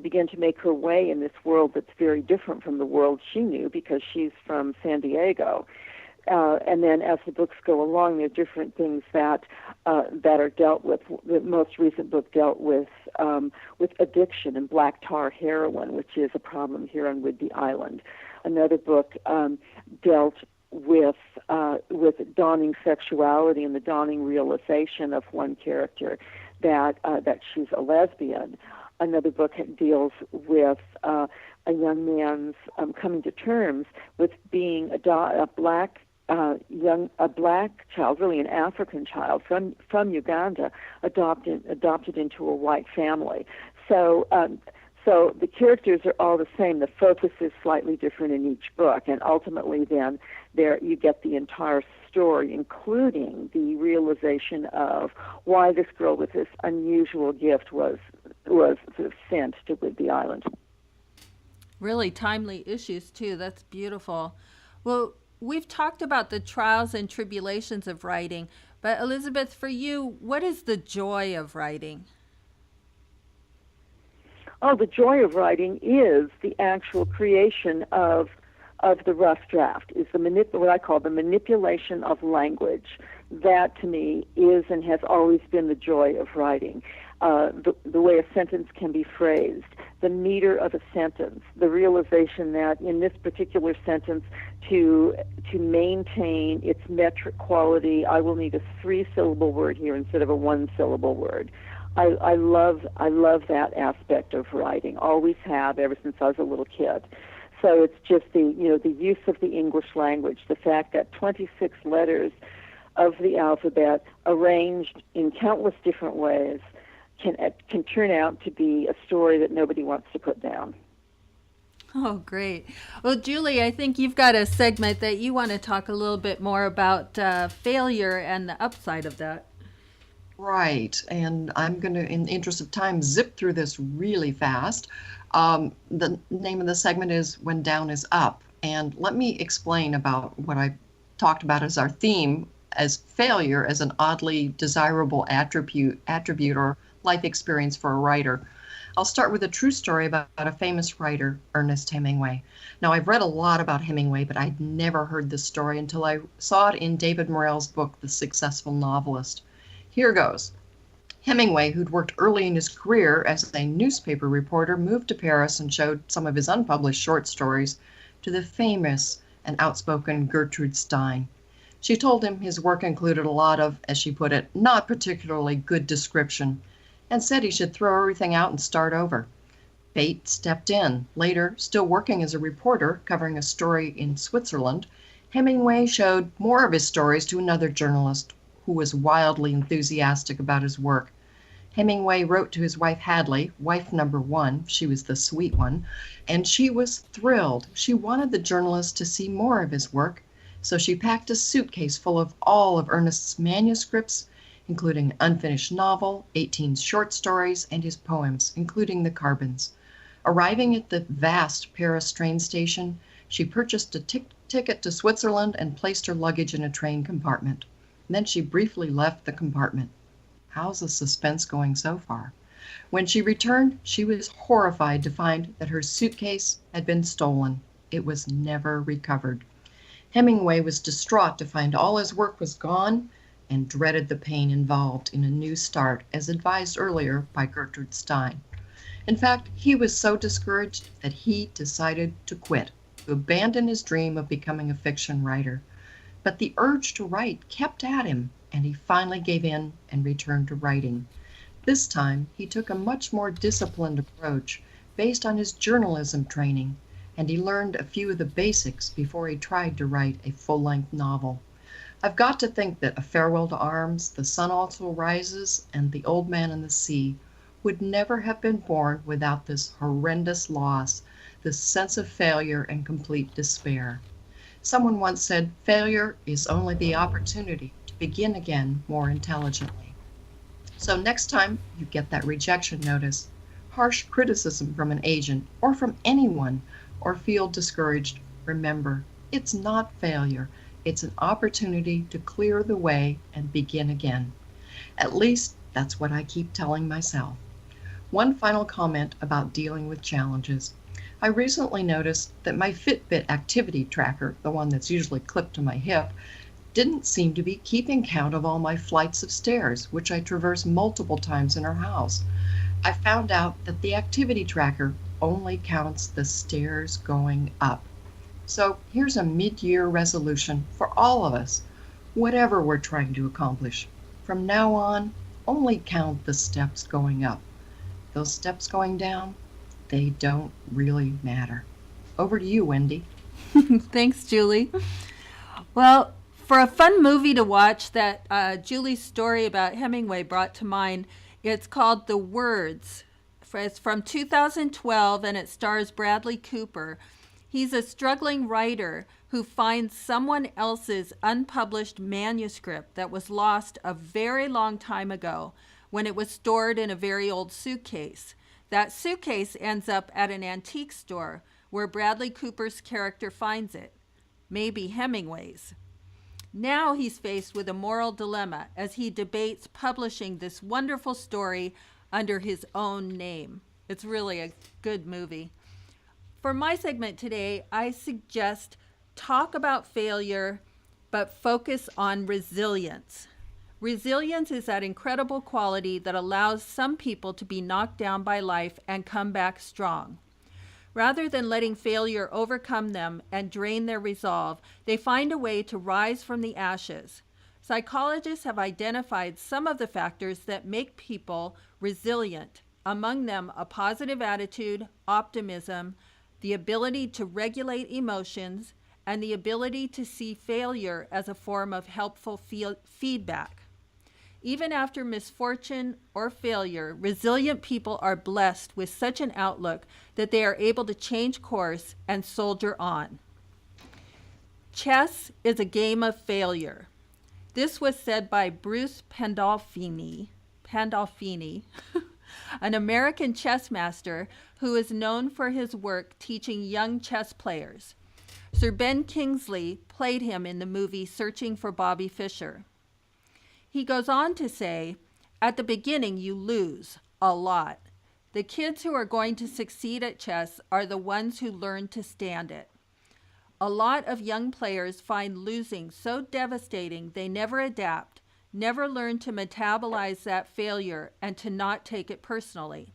begin to make her way in this world that's very different from the world she knew, because she's from San Diego. And then as the books go along, there are different things that are dealt with. The most recent book dealt with addiction and black tar heroin, which is a problem here on Whidbey Island. Another book dealt with dawning sexuality and the dawning realization of one character that she's a lesbian. Another book deals with a young man's coming to terms with being a black child, really an African child from Uganda, adopted into a white family. So the characters are all the same. The focus is slightly different in each book, and ultimately then there you get the entire story, including the realization of why this girl with this unusual gift was sort of sent to Whidbey Island. Really timely issues too. That's beautiful. Well, we've talked about the trials and tribulations of writing, but Elizabeth, for you, what is the joy of writing? Oh, the joy of writing is the actual creation of the rough draft, is what I call the manipulation of language. That, to me, is and has always been the joy of writing. The way a sentence can be phrased, the meter of a sentence, the realization that in this particular sentence, to maintain its metric quality, I will need a 3-syllable word here instead of a 1-syllable word. I love that aspect of writing. Always have, ever since I was a little kid. So it's just the use of the English language, the fact that 26 letters of the alphabet arranged in countless different ways can turn out to be a story that nobody wants to put down. Oh, great. Well, Julie, I think you've got a segment that you want to talk a little bit more about failure and the upside of that. Right, and I'm going to, in the interest of time, zip through this really fast. The name of the segment is When Down is Up, and let me explain about what I talked about as our theme, as failure as an oddly desirable attribute or life experience for a writer. I'll start with a true story about a famous writer, Ernest Hemingway. Now, I've read a lot about Hemingway, but I'd never heard this story until I saw it in David Morrell's book, The Successful Novelist. Here goes. Hemingway, who'd worked early in his career as a newspaper reporter, moved to Paris and showed some of his unpublished short stories to the famous and outspoken Gertrude Stein. She told him his work included a lot of, as she put it, not particularly good description, and said he should throw everything out and start over. Fate stepped in. Later, still working as a reporter covering a story in Switzerland, Hemingway showed more of his stories to another journalist who was wildly enthusiastic about his work. Hemingway wrote to his wife Hadley, wife number 1, she was the sweet one, and she was thrilled. She wanted the journalist to see more of his work, so she packed a suitcase full of all of Ernest's manuscripts, including an unfinished novel, 18 short stories, and his poems, including the Carbons. Arriving at the vast Paris train station, she purchased a ticket to Switzerland and placed her luggage in a train compartment. And then she briefly left the compartment. How's the suspense going so far? When she returned, she was horrified to find that her suitcase had been stolen. It was never recovered. Hemingway was distraught to find all his work was gone and dreaded the pain involved in a new start, as advised earlier by Gertrude Stein. In fact, he was so discouraged that he decided to quit, to abandon his dream of becoming a fiction writer. But the urge to write kept at him, and he finally gave in and returned to writing. This time, he took a much more disciplined approach based on his journalism training, and he learned a few of the basics before he tried to write a full-length novel. I've got to think that A Farewell to Arms, The Sun Also Rises, and The Old Man and the Sea would never have been born without this horrendous loss, this sense of failure and complete despair. Someone once said, failure is only the opportunity to begin again more intelligently. So next time you get that rejection notice, harsh criticism from an agent or from anyone, or feel discouraged, remember, it's not failure. It's an opportunity to clear the way and begin again. At least that's what I keep telling myself. One final comment about dealing with challenges. I recently noticed that my Fitbit activity tracker, the one that's usually clipped to my hip, didn't seem to be keeping count of all my flights of stairs, which I traverse multiple times in our house. I found out that the activity tracker only counts the stairs going up. So here's a mid-year resolution for all of us, whatever we're trying to accomplish. From now on, only count the steps going up. Those steps going down, they don't really matter. Over to you, Wendy. Thanks, Julie. Well, for a fun movie to watch that Julie's story about Hemingway brought to mind, it's called The Words. It's from 2012 and it stars Bradley Cooper. He's a struggling writer who finds someone else's unpublished manuscript that was lost a very long time ago when it was stored in a very old suitcase. That suitcase ends up at an antique store where Bradley Cooper's character finds it, maybe Hemingway's. Now he's faced with a moral dilemma as he debates publishing this wonderful story under his own name. It's really a good movie. For my segment today, I suggest talk about failure, but focus on resilience. Resilience is that incredible quality that allows some people to be knocked down by life and come back strong. Rather than letting failure overcome them and drain their resolve, they find a way to rise from the ashes. Psychologists have identified some of the factors that make people resilient, among them a positive attitude, optimism, the ability to regulate emotions, and the ability to see failure as a form of helpful feedback. Even after misfortune or failure, resilient people are blessed with such an outlook that they are able to change course and soldier on. Chess is a game of failure. This was said by Bruce Pandolfini, an American chess master who is known for his work teaching young chess players. Sir Ben Kingsley played him in the movie Searching for Bobby Fischer. He goes on to say, at the beginning you lose a lot. The kids who are going to succeed at chess are the ones who learn to stand it. A lot of young players find losing so devastating they never adapt, never learn to metabolize that failure and to not take it personally.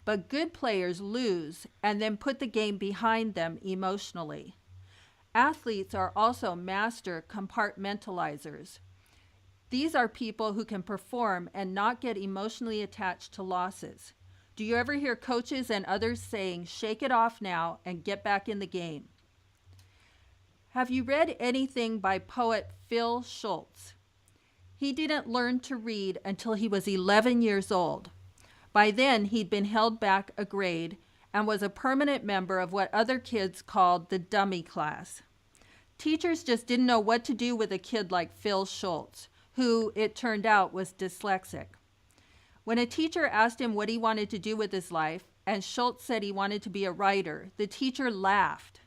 But good players lose and then put the game behind them emotionally. Athletes are also master compartmentalizers. These are people who can perform and not get emotionally attached to losses. Do you ever hear coaches and others saying, shake it off now and get back in the game? Have you read anything by poet Phil Schultz? He didn't learn to read until he was 11 years old. By then, he'd been held back a grade and was a permanent member of what other kids called the dummy class. Teachers just didn't know what to do with a kid like Phil Schultz, who, it turned out, was dyslexic. When a teacher asked him what he wanted to do with his life, and Schultz said he wanted to be a writer, the teacher laughed.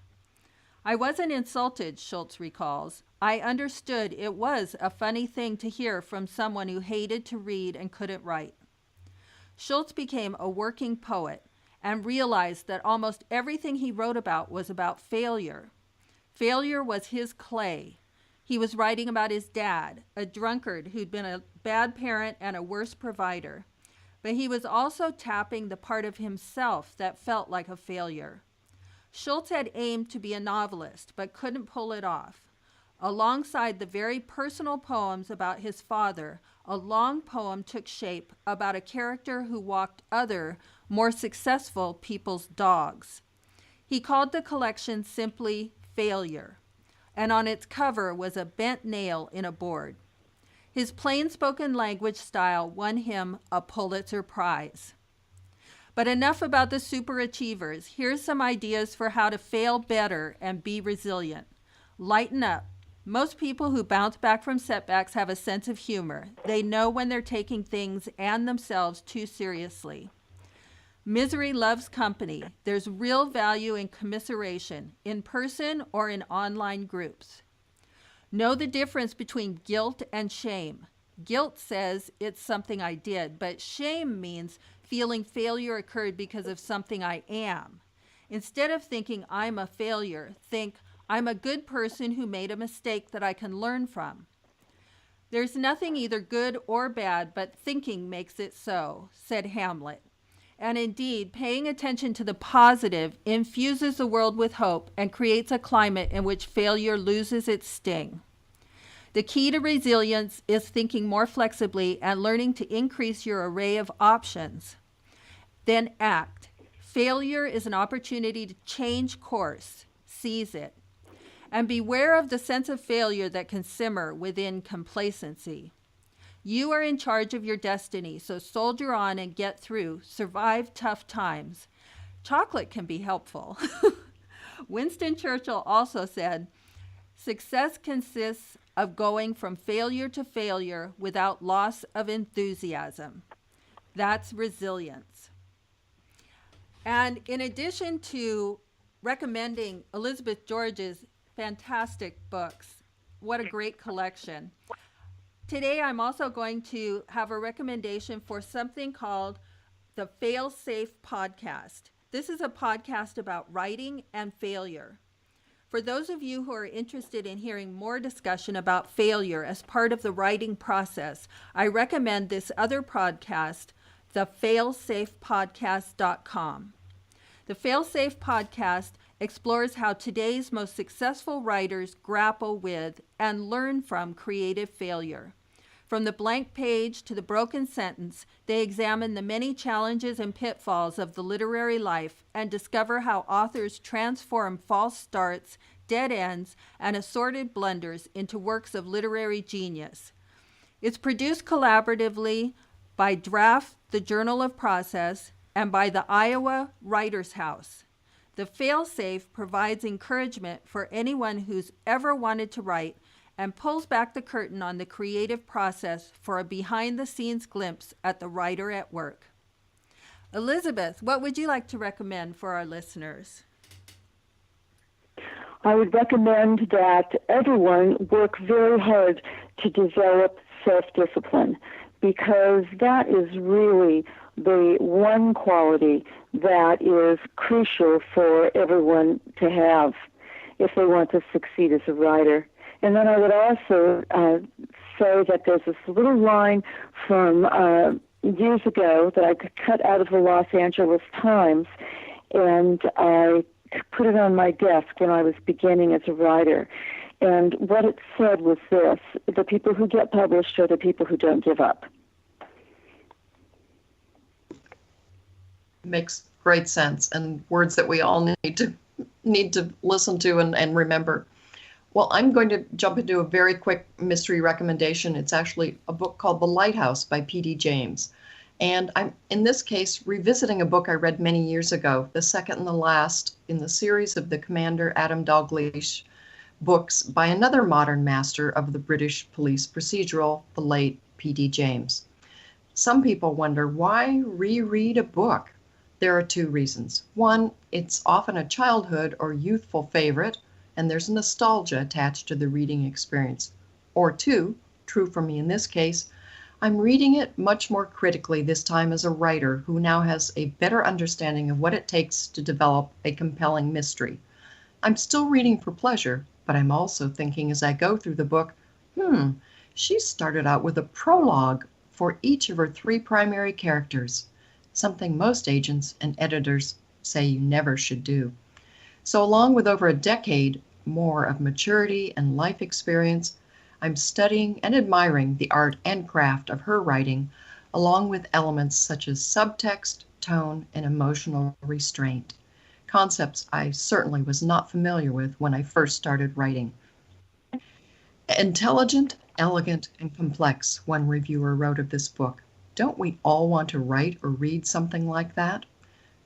I wasn't insulted, Schultz recalls. I understood it was a funny thing to hear from someone who hated to read and couldn't write. Schultz became a working poet and realized that almost everything he wrote about was about failure. Failure was his clay. He was writing about his dad, a drunkard who'd been a bad parent and a worse provider. But he was also tapping the part of himself that felt like a failure. Schultz had aimed to be a novelist, but couldn't pull it off. Alongside the very personal poems about his father, a long poem took shape about a character who walked other, more successful people's dogs. He called the collection simply Failure, and on its cover was a bent nail in a board. His plain-spoken language style won him a Pulitzer Prize. But enough about the superachievers. Here's some ideas for how to fail better and be resilient. Lighten up. Most people who bounce back from setbacks have a sense of humor. They know when they're taking things and themselves too seriously. Misery loves company. There's real value in commiseration, in person or in online groups. Know the difference between guilt and shame. Guilt says it's something I did, but shame means feeling failure occurred because of something I am. Instead of thinking I'm a failure, think I'm a good person who made a mistake that I can learn from. There's nothing either good or bad, but thinking makes it so, said Hamlet. And indeed, paying attention to the positive infuses the world with hope and creates a climate in which failure loses its sting. The key to resilience is thinking more flexibly and learning to increase your array of options. Then act. Failure is an opportunity to change course. Seize it. And beware of the sense of failure that can simmer within complacency. You are in charge of your destiny, so soldier on and get through. Survive tough times. Chocolate can be helpful. Winston Churchill also said, "Success consists of going from failure to failure without loss of enthusiasm." That's resilience. And in addition to recommending Elizabeth George's fantastic books, what a great collection. Today, I'm also going to have a recommendation for something called the Fail Safe Podcast. This is a podcast about writing and failure. For those of you who are interested in hearing more discussion about failure as part of the writing process, I recommend this other podcast, the failsafepodcast.com. The Failsafe Podcast explores how today's most successful writers grapple with and learn from creative failure. From the blank page to the broken sentence, they examine the many challenges and pitfalls of the literary life and discover how authors transform false starts, dead ends, and assorted blunders into works of literary genius. It's produced collaboratively by Draft, the Journal of Process, and by the Iowa Writers House. The Failsafe provides encouragement for anyone who's ever wanted to write and pulls back the curtain on the creative process for a behind-the-scenes glimpse at the writer at work. Elizabeth, what would you like to recommend for our listeners? I would recommend that everyone work very hard to develop self-discipline, because that is really the one quality that is crucial for everyone to have if they want to succeed as a writer. And then I would also say that there's this little line from years ago that I cut out of the Los Angeles Times, and I put it on my desk when I was beginning as a writer. And what it said was this: the people who get published are the people who don't give up. Makes great sense, and words that we all need to listen to and remember. Well, I'm going to jump into a very quick mystery recommendation. It's actually a book called The Lighthouse by P.D. James. And I'm, in this case, revisiting a book I read many years ago, the second and the last in the series of the Commander Adam Dalgleish books by another modern master of the British police procedural, the late P.D. James. Some people wonder, why reread a book? There are two reasons. One, it's often a childhood or youthful favorite, and there's nostalgia attached to the reading experience. Or two, true for me in this case, I'm reading it much more critically this time as a writer who now has a better understanding of what it takes to develop a compelling mystery. I'm still reading for pleasure, but I'm also thinking as I go through the book, she started out with a prologue for each of her three primary characters, something most agents and editors say you never should do. So along with over a decade more of maturity and life experience, I'm studying and admiring the art and craft of her writing, along with elements such as subtext, tone, and emotional restraint. concepts I certainly was not familiar with when I first started writing. Intelligent, elegant, and complex, one reviewer wrote of this book. Don't we all want to write or read something like that?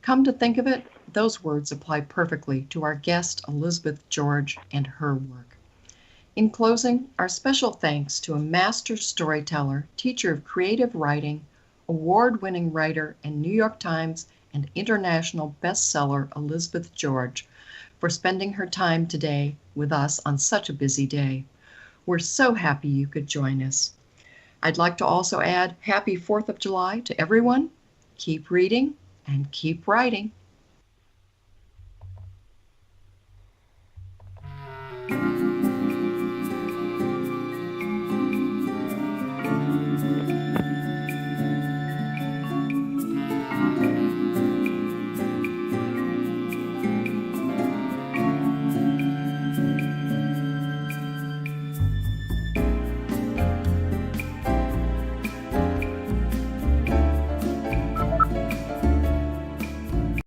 Come to think of it, those words apply perfectly to our guest, Elizabeth George, and her work. In closing, our special thanks to a master storyteller, teacher of creative writing, award-winning writer, and New York Times and international bestseller Elizabeth George for spending her time today with us on such a busy day. We're so happy you could join us. I'd like to also add happy 4th of July to everyone. Keep reading and keep writing.